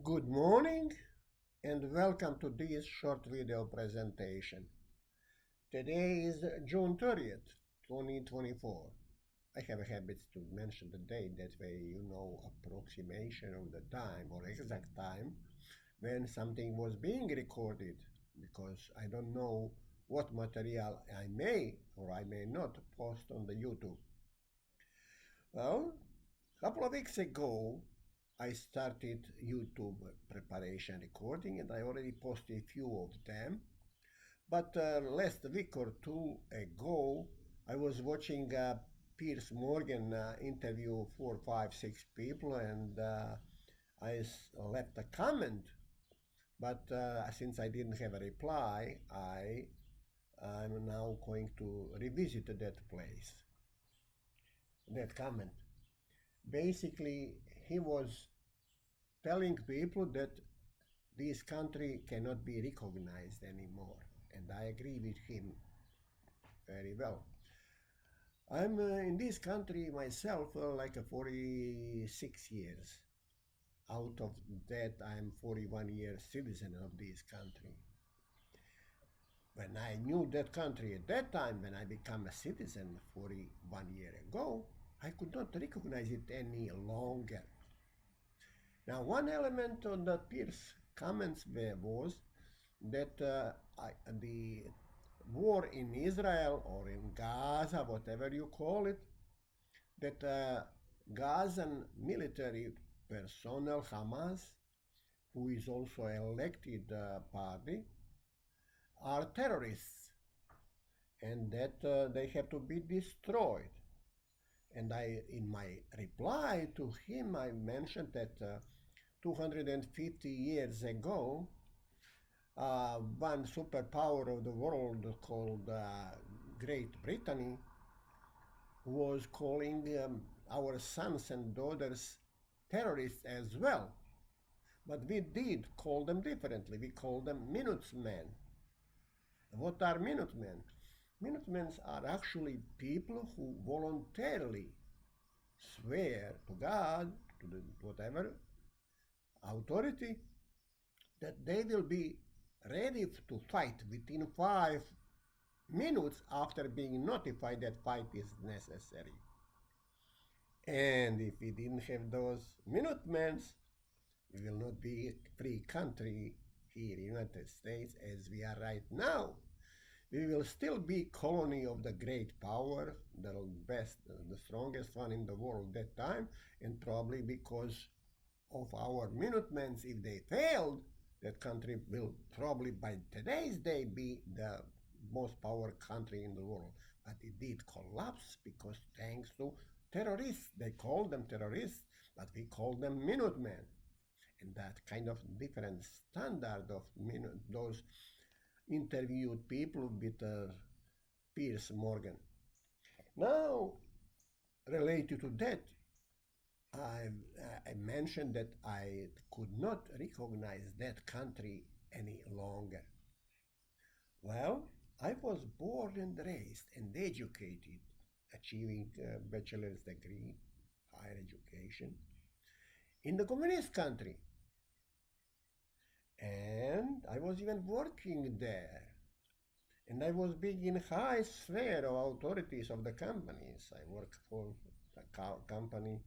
Good morning and welcome to this short video presentation. Today is June 30th, 2024. I have a habit to mention the date, that way you know approximation of the time or exact time when something was being recorded, because I don't know what material I may or I may not post on the YouTube. Well, a couple of weeks ago, I started YouTube preparation recording and I already posted a few of them. But last week or two ago, I was watching Piers Morgan interview 4, 5, 6 people, and left a comment. But since I didn't have a reply, I'm now going to revisit that place, that comment. Basically, he was telling people that this country cannot be recognized anymore, and I agree with him very well. I'm in this country myself like 46 years. Out of that, I'm 41 years citizen of this country. When I knew that country at that time, when I became a citizen 41 years ago, I could not recognize it any longer. Now, one element on the Pierce comments was that the war in Israel or in Gaza, whatever you call it, that Gazan military personnel, Hamas, who is also elected party, are terrorists, and that they have to be destroyed. And in my reply to him, I mentioned that 250 years ago, one superpower of the world called Great Britain was calling our sons and daughters terrorists as well. But we did call them differently. We called them Minutemen. What are Minutemen? Minutemen are actually people who voluntarily swear to God, to the whatever authority, that they will be ready to fight within 5 minutes after being notified that fight is necessary. And if we didn't have those Minutemen, we will not be a free country here in the United States as we are right now. We will still be colony of the great power, the best, the strongest one in the world at that time, and probably because of our Minutemen, if they failed, that country will probably by today's day be the most powerful country in the world. But it did collapse because thanks to terrorists. They call them terrorists, but we call them Minutemen. And that kind of different standard of those interviewed people with Piers Morgan. Now, related to that, I mentioned that I could not recognize that country any longer. Well, I was born and raised and educated, achieving a bachelor's degree, higher education, in the communist country. And I was even working there. And I was being in high sphere of authorities of the companies. I worked for a company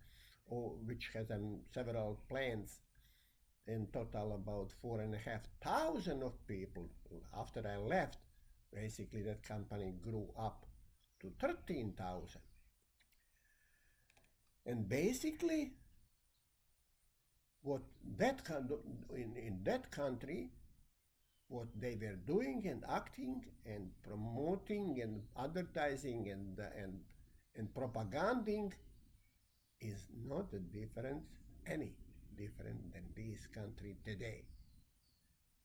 which has several plants, in total about 4,500 of people. After I left, basically that company grew up to 13,000. And basically, what that in that country, what they were doing and acting and promoting and advertising and propaganding is not any different than this country today.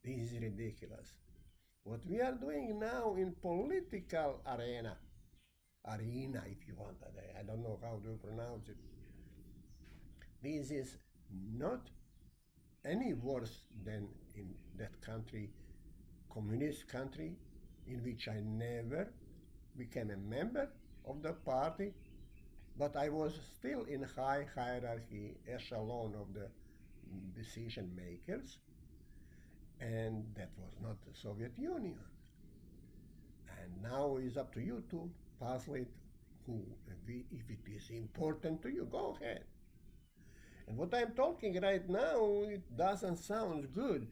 This is ridiculous. What we are doing now in political arena, if you want, I don't know how to pronounce it. This is not any worse than in that country, communist country, in which I never became a member of the party, but I was still in high hierarchy echelon of the decision makers, and that was not the Soviet Union. And now it's up to you to persuade who, if it is important to you, go ahead. And what I'm talking right now, it doesn't sound good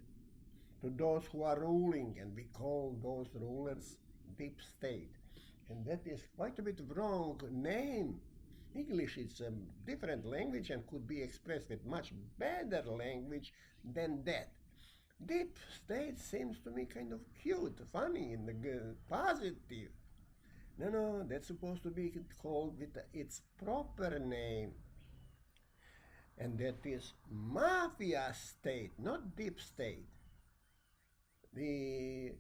to those who are ruling, and we call those rulers deep state. And that is quite a bit wrong name. English is a different language and could be expressed with much better language than that. Deep state seems to me kind of cute, funny, and positive. No, that's supposed to be called with its proper name. And that is mafia state, not deep state. The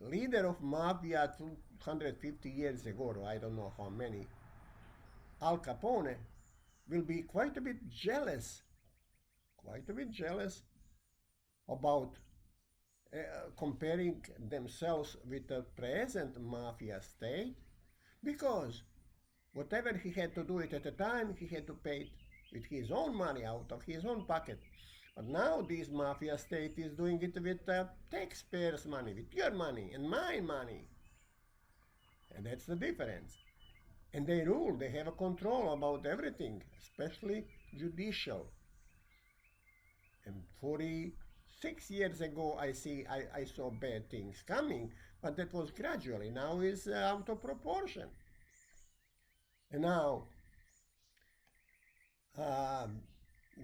leader of mafia 250 years ago, or I don't know how many, Al Capone, will be quite a bit jealous about comparing themselves with the present mafia state, because whatever he had to do it at the time, he had to pay it with his own money out of his own pocket. But now this mafia state is doing it with taxpayers' money, with your money and my money. And that's the difference. And they rule, they have a control about everything, especially judicial. And 46 years ago, I saw bad things coming, but that was gradually. Now it's out of proportion. And now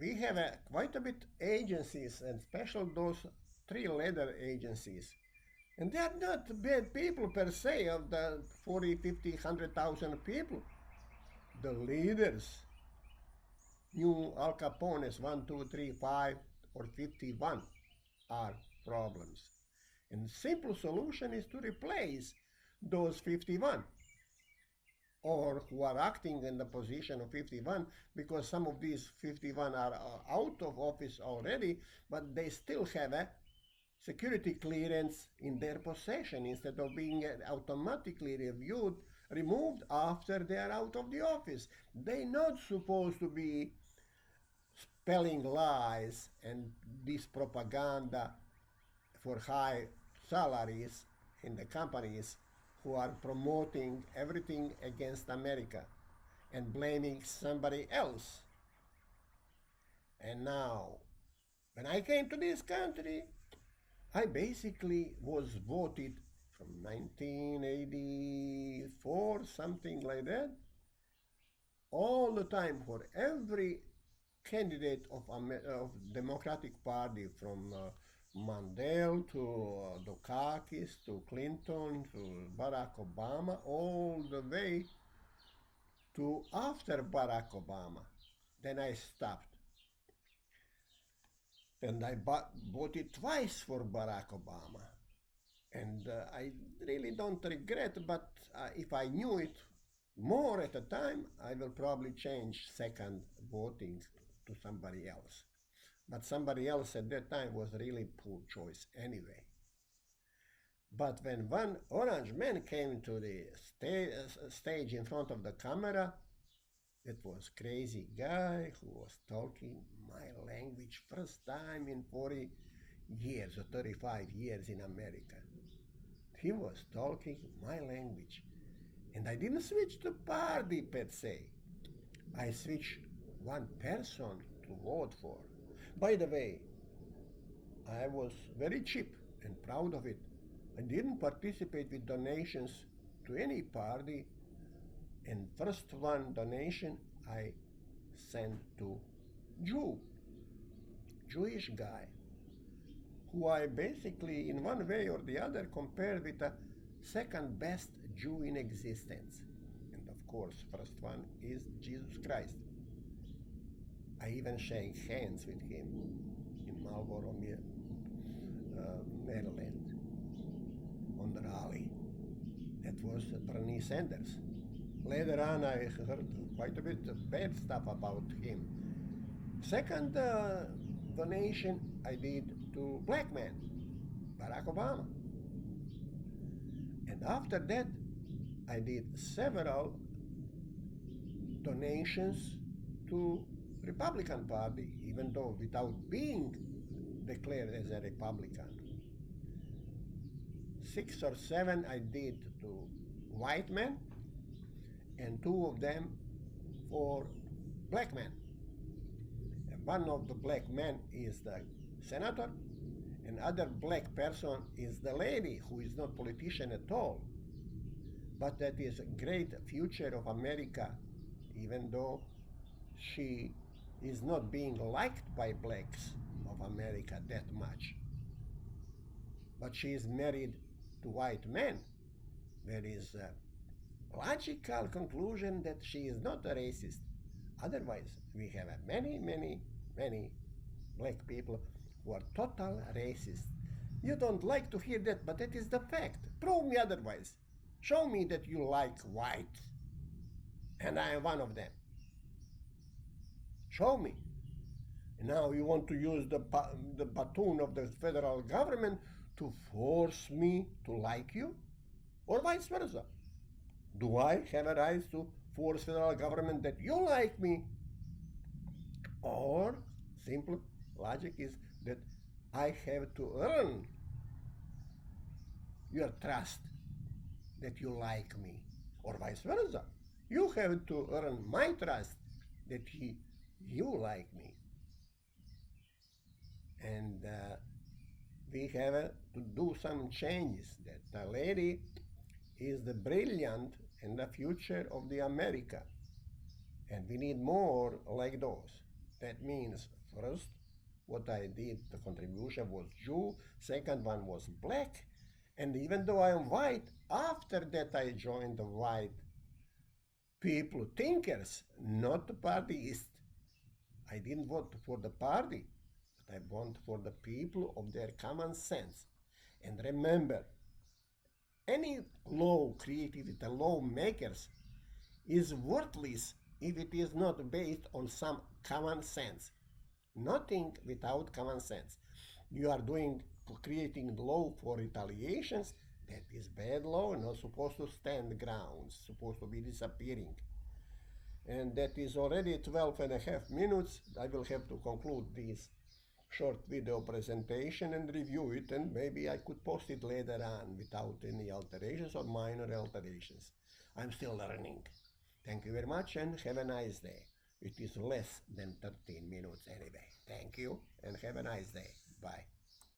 we have quite a bit agencies, and especially those three-letter agencies. And they are not bad people per se of the 40, 50, 100,000 people. The leaders knew Al Capone's 1, 2, 3, 5, or 51 are problems. And the simple solution is to replace those 51, or who are acting in the position of 51, because some of these 51 are out of office already, but they still have a security clearance in their possession instead of being automatically removed after they are out of the office. They're not supposed to be spelling lies and this propaganda for high salaries in the companies who are promoting everything against America and blaming somebody else. And now, when I came to this country, I basically was voted from 1984, something like that, all the time for every candidate of Democratic Party, from Mandel to Dukakis to Clinton to Barack Obama, all the way to after Barack Obama. Then I stopped. And I voted twice for Barack Obama. And I really don't regret, but if I knew it more at the time, I will probably change second voting to somebody else. But somebody else at that time was really poor choice anyway. But when one orange man came to the stage in front of the camera, it was crazy guy who was talking my language first time in 40 years or 35 years in America. He was talking my language. And I didn't switch to party per se. I switched one person to vote for. By the way, I was very cheap and proud of it. I didn't participate with donations to any party. And first one donation I sent to Jewish guy, who I basically in one way or the other compared with the second best Jew in existence. And of course, first one is Jesus Christ. I even shake hands with him in Marlboro, Maryland, on the rally. That was Bernie Sanders. Later on, I heard quite a bit of bad stuff about him. Second donation I did to black man, Barack Obama. And after that, I did several donations to Republican Party, even though without being declared as a Republican. 6 or 7 I did to white men, and 2 of them for black men. And one of the black men is the senator, and other black person is the lady who is not politician at all, but that is a great future of America, even though she is not being liked by blacks of America that much. But she is married to white men. There is a logical conclusion that she is not a racist. Otherwise, we have many, many, many black people who are total racists. You don't like to hear that, but that is the fact. Prove me otherwise. Show me that you like white, and I am one of them. Show me. Now you want to use the baton of the federal government to force me to like you? Or vice versa? Do I have a right to force federal government that you like me? Or simple logic is that I have to earn your trust that you like me, or vice versa. You have to earn my trust that you like me. And we have to do some changes. That the lady is the brilliant and the future of the America. And we need more like those. That means, first, what I did, the contribution was Jew, second one was black, and even though I am white, after that I joined the white people, thinkers, not the partyist. I didn't vote for the party, but I voted for the people of their common sense. And remember, any law created with the lawmakers is worthless if it is not based on some common sense. Nothing without common sense. You are creating law for retaliations. That is bad law, not supposed to stand grounds, supposed to be disappearing. And that is already 12 and a half minutes. I will have to conclude this short video presentation and review it, and maybe I could post it later on without any alterations or minor alterations. I'm still learning. Thank you very much and have a nice day. It is less than 13 minutes anyway. Thank you and have a nice day. Bye.